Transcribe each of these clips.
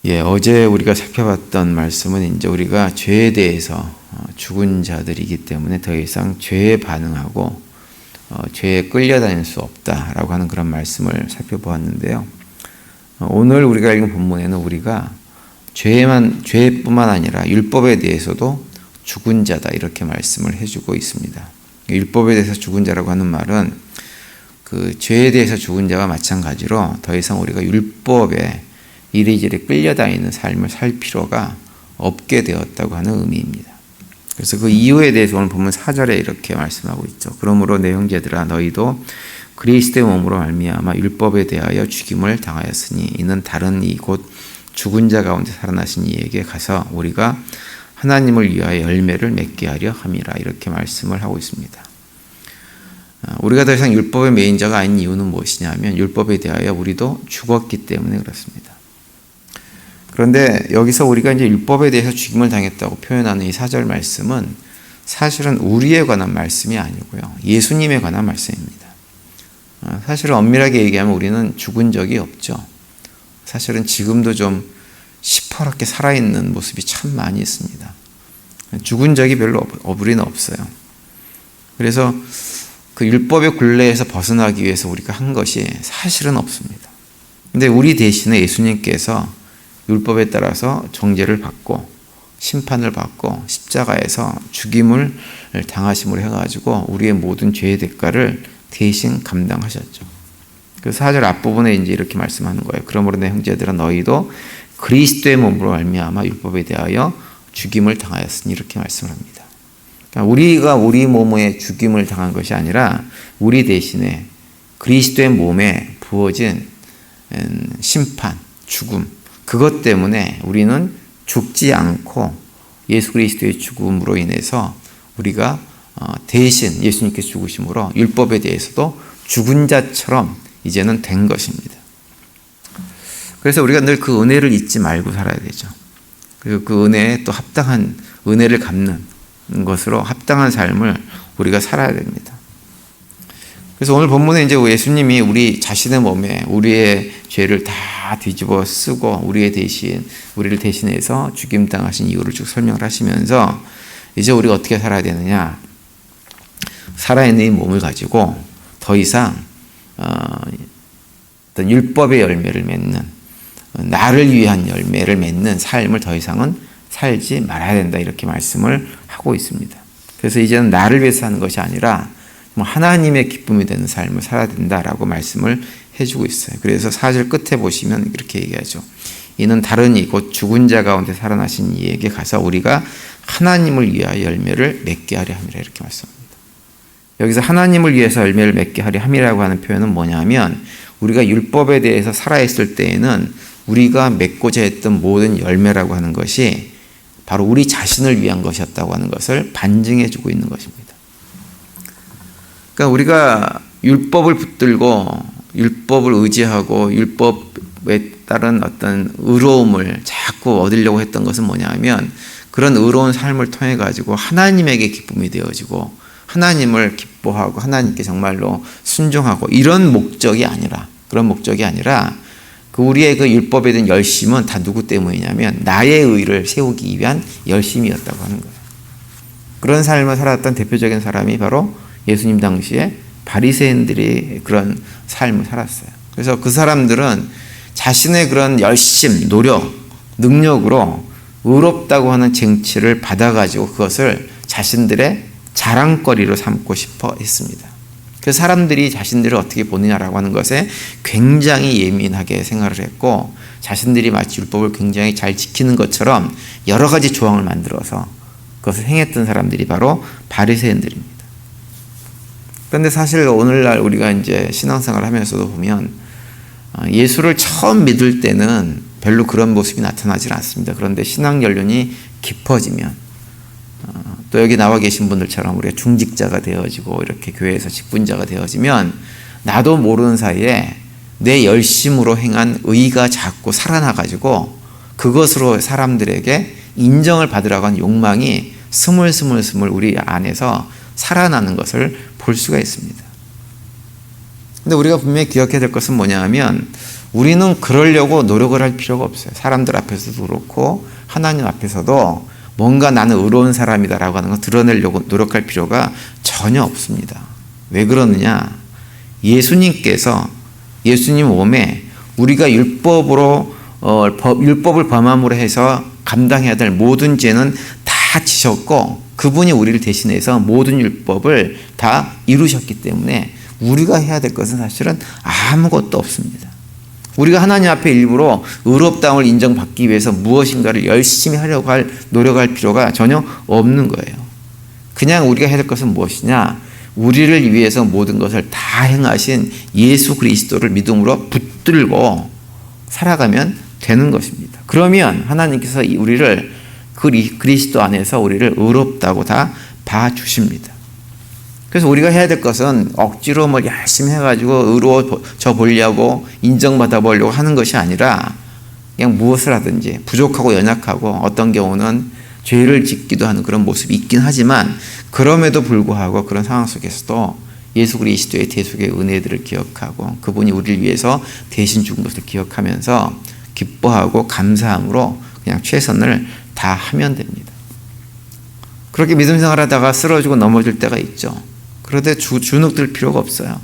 어제 우리가 살펴봤던 말씀은 이제 우리가 죄에 대해서 죽은 자들이기 때문에 더 이상 죄에 반응하고 죄에 끌려다닐 수 없다라고 하는 그런 말씀을 살펴보았는데요. 오늘 우리가 읽은 본문에는 우리가 죄뿐만 아니라 율법에 대해서도 죽은 자다 이렇게 말씀을 해주고 있습니다. 율법에 대해서 죽은 자라고 하는 말은 그 죄에 대해서 죽은 자와 마찬가지로 더 이상 우리가 율법에 이리저리 끌려다니는 삶을 살 필요가 없게 되었다고 하는 의미입니다. 그래서 그 이유에 대해서 오늘 보면 4절에 이렇게 말씀하고 있죠. 그러므로 내 형제들아 너희도 그리스도의 몸으로 말미암아 율법에 대하여 죽임을 당하였으니 이는 다른 이 곧 죽은 자 가운데 살아나신 이에게 가서 우리가 하나님을 위하여 열매를 맺게 하려 함이라 이렇게 말씀을 하고 있습니다. 우리가 더 이상 율법의 매인자가 아닌 이유는 무엇이냐면 율법에 대하여 우리도 죽었기 때문에 그렇습니다. 그런데 여기서 우리가 이제 율법에 대해서 죽임을 당했다고 표현하는 이 4절 말씀은 사실은 우리에 관한 말씀이 아니고요. 예수님에 관한 말씀입니다. 사실은 엄밀하게 얘기하면 우리는 죽은 적이 없죠. 사실은 지금도 좀 시퍼렇게 살아있는 모습이 참 많이 있습니다. 죽은 적이 별로 우리는 없어요. 그래서 그 율법의 굴레에서 벗어나기 위해서 우리가 한 것이 사실은 없습니다. 근데 우리 대신에 예수님께서 율법에 따라서 정죄를 받고 심판을 받고 십자가에서 죽임을 당하심으로 해가지고 우리의 모든 죄의 대가를 대신 감당하셨죠. 그 4절 앞부분에 이제 이렇게 말씀하는 거예요. 그러므로 내 형제들아 너희도 그리스도의 몸으로 말미암아 율법에 대하여 죽임을 당하였으니 이렇게 말씀을 합니다. 그러니까 우리가 우리 몸에 죽임을 당한 것이 아니라 우리 대신에 그리스도의 몸에 부어진 심판, 죽음 그것 때문에 우리는 죽지 않고 예수 그리스도의 죽음으로 인해서 우리가 대신 예수님께서 죽으심으로 율법에 대해서도 죽은 자처럼 이제는 된 것입니다. 그래서 우리가 늘 그 은혜를 잊지 말고 살아야 되죠. 그리고 그 은혜에 또 합당한 은혜를 갚는 것으로 합당한 삶을 우리가 살아야 됩니다. 그래서 오늘 본문에 이제 예수님이 우리 자신의 몸에 우리의 죄를 다 뒤집어 쓰고 우리를 대신해서 죽임 당하신 이유를 쭉 설명을 하시면서 이제 우리가 어떻게 살아야 되느냐? 살아있는 이 몸을 가지고 더 이상 어떤 율법의 열매를 맺는 나를 위한 열매를 맺는 삶을 더 이상은 살지 말아야 된다 이렇게 말씀을 하고 있습니다. 그래서 이제는 나를 위해서 사는 것이 아니라 하나님의 기쁨이 되는 삶을 살아야 된다라고 말씀을 해주고 있어요. 그래서 4절 끝에 보시면 이렇게 얘기하죠. 이는 다른 이 곧 죽은 자 가운데 살아나신 이에게 가서 우리가 하나님을 위하여 열매를 맺게 하려 함이라 이렇게 말씀합니다. 여기서 하나님을 위해서 열매를 맺게 하려 함이라고 하는 표현은 뭐냐면 우리가 율법에 대해서 살아있을 때에는 우리가 맺고자 했던 모든 열매라고 하는 것이 바로 우리 자신을 위한 것이었다고 하는 것을 반증해 주고 있는 것입니다. 그러니까 우리가 율법을 붙들고 율법을 의지하고 율법에 따른 어떤 의로움을 자꾸 얻으려고 했던 것은 뭐냐면 그런 의로운 삶을 통해 가지고 하나님에게 기쁨이 되어지고 하나님을 기뻐하고 하나님께 정말로 순종하고 이런 목적이 아니라 그런 목적이 아니라 그 우리의 그 율법에 대한 열심은 다 누구 때문이냐면 나의 의를 세우기 위한 열심이었다고 하는 거예요. 그런 삶을 살았던 대표적인 사람이 바로 예수님 당시에 바리새인들이 그런 삶을 살았어요. 그래서 그 사람들은 자신의 그런 열심, 노력, 능력으로 의롭다고 하는 쟁취를 받아가지고 그것을 자신들의 자랑거리로 삼고 싶어 했습니다. 그 사람들이 자신들을 어떻게 보느냐라고 하는 것에 굉장히 예민하게 생각을 했고 자신들이 마치 율법을 굉장히 잘 지키는 것처럼 여러 가지 조항을 만들어서 그것을 행했던 사람들이 바로 바리새인들입니다. 그런데 사실 오늘날 우리가 이제 신앙생활을 하면서도 보면 예수를 처음 믿을 때는 별로 그런 모습이 나타나지 않습니다. 그런데 신앙 연륜이 깊어지면 또 여기 나와 계신 분들처럼 우리가 중직자가 되어지고 이렇게 교회에서 직분자가 되어지면 나도 모르는 사이에 내 열심으로 행한 의가 자꾸 살아나가지고 그것으로 사람들에게 인정을 받으라고 하는 욕망이 스물스물 우리 안에서 살아나는 것을 볼 수가 있습니다. 근데 우리가 분명히 기억해야 될 것은 뭐냐 하면 우리는 그러려고 노력을 할 필요가 없어요. 사람들 앞에서도 그렇고 하나님 앞에서도 뭔가 나는 의로운 사람이다라고 하는 거 드러내려고 노력할 필요가 전혀 없습니다. 왜 그러느냐? 예수님 몸에 우리가 율법을 범함으로 해서 감당해야 될 모든 죄는 다 지셨고 그분이 우리를 대신해서 모든 율법을 다 이루셨기 때문에 우리가 해야 될 것은 사실은 아무것도 없습니다. 우리가 하나님 앞에 일부러 의롭다움을 인정받기 위해서 무엇인가를 열심히 노력할 필요가 전혀 없는 거예요. 그냥 우리가 해야 될 것은 무엇이냐? 우리를 위해서 모든 것을 다 행하신 예수 그리스도를 믿음으로 붙들고 살아가면 되는 것입니다. 그러면 하나님께서 우리를 그리스도 안에서 우리를 의롭다고 다 봐주십니다. 그래서 우리가 해야 될 것은 억지로 열심히 해가지고 의로워져 보려고 인정받아 보려고 하는 것이 아니라 그냥 무엇을 하든지 부족하고 연약하고 어떤 경우는 죄를 짓기도 하는 그런 모습이 있긴 하지만 그럼에도 불구하고 그런 상황 속에서도 예수 그리스도의 대속의 은혜들을 기억하고 그분이 우리를 위해서 대신 죽은 것을 기억하면서 기뻐하고 감사함으로 그냥 최선을 다하면 됩니다. 그렇게 믿음 생활하다가 쓰러지고 넘어질 때가 있죠. 그런데 주눅들 필요가 없어요.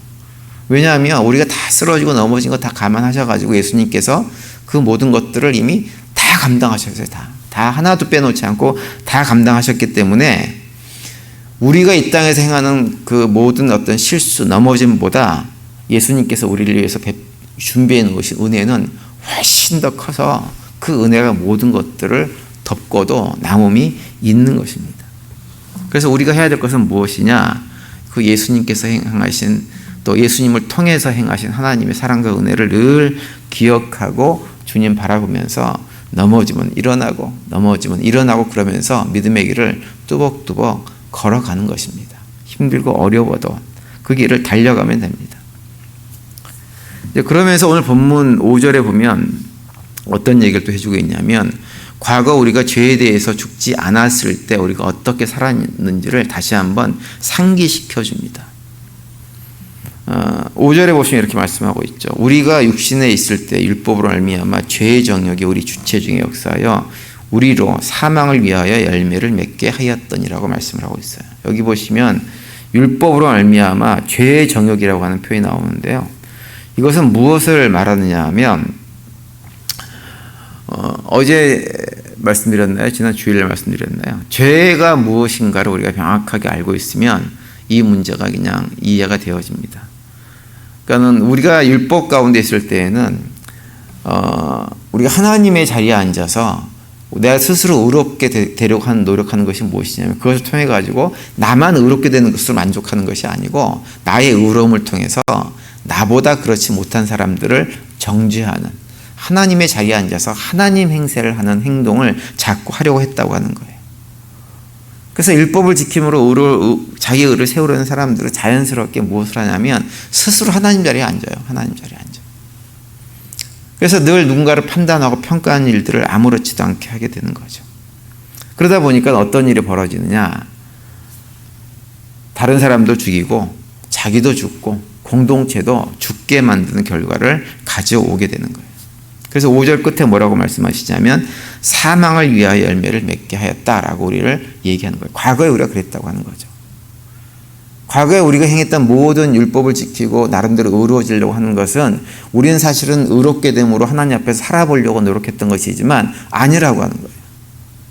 왜냐하면 우리가 다 쓰러지고 넘어진 거 다 감안하셔가지고 예수님께서 그 모든 것들을 이미 다 감당하셨어요. 다 하나도 빼놓지 않고 다 감당하셨기 때문에 우리가 이 땅에서 행하는 그 모든 어떤 실수, 넘어짐보다 예수님께서 우리를 위해서 준비해 놓으신 은혜는 훨씬 더 커서 그 은혜가 모든 것들을 덮고도 남음이 있는 것입니다. 그래서 우리가 해야 될 것은 무엇이냐? 그 예수님께서 행하신 또 예수님을 통해서 행하신 하나님의 사랑과 은혜를 늘 기억하고 주님 바라보면서 넘어지면 일어나고 넘어지면 일어나고 그러면서 믿음의 길을 뚜벅뚜벅 걸어가는 것입니다. 힘들고 어려워도 그 길을 달려가면 됩니다. 그러면서 오늘 본문 5절에 보면 어떤 얘기를 또 해주고 있냐면 과거 우리가 죄에 대해서 죽지 않았을 때 우리가 어떻게 살았는지를 다시 한번 상기시켜 줍니다. 5절에 보시면 이렇게 말씀하고 있죠. 우리가 육신에 있을 때 율법으로 말미암아 죄의 정욕이 우리 주체 중에 역사하여 우리로 사망을 위하여 열매를 맺게 하였더니라고 말씀을 하고 있어요. 여기 보시면 율법으로 말미암아 죄의 정욕이라고 하는 표현이 나오는데요. 이것은 무엇을 말하느냐 하면 어제 말씀드렸나요? 지난 주일에 말씀드렸나요? 죄가 무엇인가를 우리가 명확하게 알고 있으면 이 문제가 그냥 이해가 되어집니다. 그러니까 우리가 율법 가운데 있을 때에는 우리가 하나님의 자리에 앉아서 내가 스스로 의롭게 되려고 하는 노력하는 것이 무엇이냐면 그것을 통해 가지고 나만 의롭게 되는 것으로 만족하는 것이 아니고 나의 의로움을 통해서 나보다 그렇지 못한 사람들을 정죄하는 하나님의 자리에 앉아서 하나님 행세를 하는 행동을 자꾸 하려고 했다고 하는 거예요. 그래서 율법을 지킴으로 자기 의를 세우려는 사람들은 자연스럽게 무엇을 하냐면 스스로 하나님 자리에 앉아요. 하나님 자리에 앉아요. 그래서 늘 누군가를 판단하고 평가하는 일들을 아무렇지도 않게 하게 되는 거죠. 그러다 보니까 어떤 일이 벌어지느냐? 다른 사람도 죽이고 자기도 죽고 공동체도 죽게 만드는 결과를 가져오게 되는 거예요. 그래서 5절 끝에 뭐라고 말씀하시냐면 사망을 위하여 열매를 맺게 하였다라고 우리를 얘기하는 거예요. 과거에 우리가 그랬다고 하는 거죠. 과거에 우리가 행했던 모든 율법을 지키고 나름대로 의로워지려고 하는 것은 우리는 사실은 의롭게 됨으로 하나님 앞에서 살아보려고 노력했던 것이지만 아니라고 하는 거예요.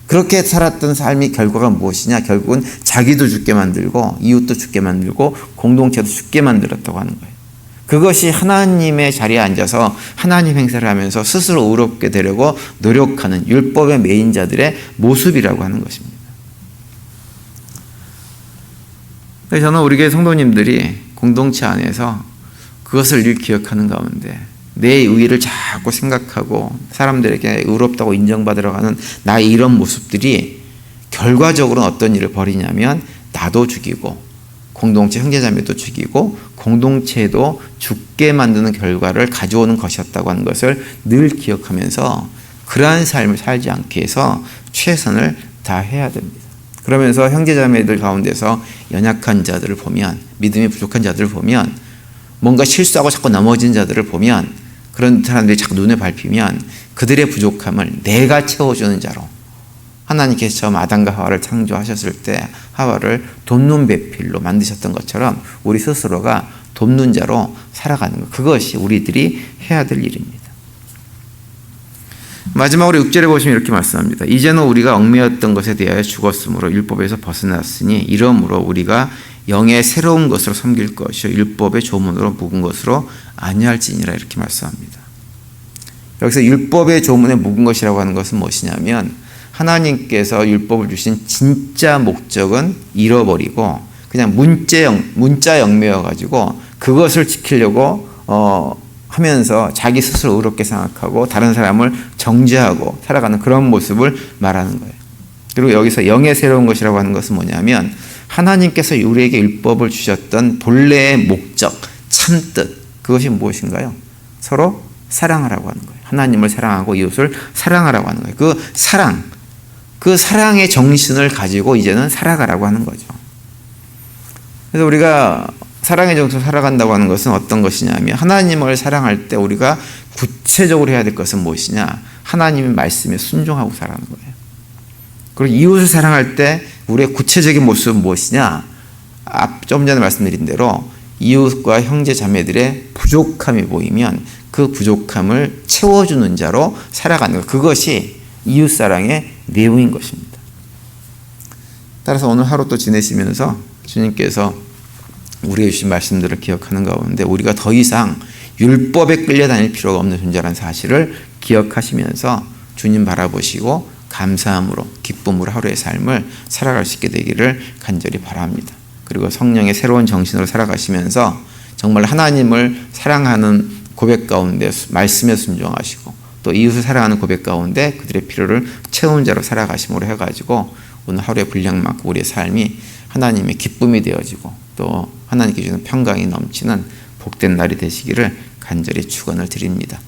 그렇게 살았던 삶이 결과가 무엇이냐? 결국은 자기도 죽게 만들고 이웃도 죽게 만들고 공동체도 죽게 만들었다고 하는 거예요. 그것이 하나님의 자리에 앉아서 하나님 행사를 하면서 스스로 의롭게 되려고 노력하는 율법의 매인자들의 모습이라고 하는 것입니다. 그래서 저는 우리 교회 성도님들이 공동체 안에서 그것을 늘 기억하는 가운데 내 의의를 자꾸 생각하고 사람들에게 의롭다고 인정받으러 가는 나의 이런 모습들이 결과적으로 어떤 일을 벌이냐면 나도 죽이고 공동체 형제자매도 죽이고 공동체도 죽게 만드는 결과를 가져오는 것이었다고 하는 것을 늘 기억하면서 그러한 삶을 살지 않기 위해서 최선을 다해야 됩니다. 그러면서 형제자매들 가운데서 연약한 자들을 보면 믿음이 부족한 자들을 보면 뭔가 실수하고 자꾸 넘어진 자들을 보면 그런 사람들이 자꾸 눈에 밟히면 그들의 부족함을 내가 채워주는 자로, 하나님께서 처음 아담과 하와를 창조하셨을 때 하와를 돕는 배필로 만드셨던 것처럼 우리 스스로가 돕는 자로 살아가는 것, 그것이 우리들이 해야 될 일입니다. 마지막으로 6절에 보시면 이렇게 말씀합니다. 이제는 우리가 얽매였던 것에 대하여 죽었으므로 율법에서 벗어났으니 이러므로 우리가 영의 새로운 것으로 섬길 것이요 율법의 조문으로 묵은 것으로 아니할지니라, 이렇게 말씀합니다. 여기서 율법의 조문에 묵은 것이라고 하는 것은 무엇이냐면, 하나님께서 율법을 주신 진짜 목적은 잃어버리고 그냥 문자 영매여 가지고 그것을 지키려고 하면서 자기 스스로 의롭게 생각하고 다른 사람을 정죄하고 살아가는 그런 모습을 말하는 거예요. 그리고 여기서 영의 새로운 것이라고 하는 것은 뭐냐면, 하나님께서 우리에게 율법을 주셨던 본래의 목적, 참뜻, 그것이 무엇인가요? 서로 사랑하라고 하는 거예요. 하나님을 사랑하고 이웃을 사랑하라고 하는 거예요. 그 사랑의 정신을 가지고 이제는 살아가라고 하는 거죠. 그래서 우리가 사랑의 정신으로 살아간다고 하는 것은 어떤 것이냐면, 하나님을 사랑할 때 우리가 구체적으로 해야 될 것은 무엇이냐? 하나님의 말씀에 순종하고 살아가는 거예요. 그리고 이웃을 사랑할 때 우리의 구체적인 모습은 무엇이냐? 좀 전에 말씀드린 대로 이웃과 형제 자매들의 부족함이 보이면 그 부족함을 채워주는 자로 살아가는 것, 그것이 이웃사랑의 내용인 것입니다. 따라서 오늘 하루 또 지내시면서 주님께서 우리에게 주신 말씀들을 기억하는 가운데 우리가 더 이상 율법에 끌려다닐 필요가 없는 존재라는 사실을 기억하시면서 주님 바라보시고 감사함으로, 기쁨으로 하루의 삶을 살아갈 수 있게 되기를 간절히 바랍니다. 그리고 성령의 새로운 정신으로 살아가시면서 정말 하나님을 사랑하는 고백 가운데 말씀에 순종하시고 또 이웃을 사랑하는 고백 가운데 그들의 필요를 채운 자로 살아가심으로 해가지고 오늘 하루의 분량만큼 우리의 삶이 하나님의 기쁨이 되어지고 또 하나님께 주는 평강이 넘치는 복된 날이 되시기를 간절히 축원을 드립니다.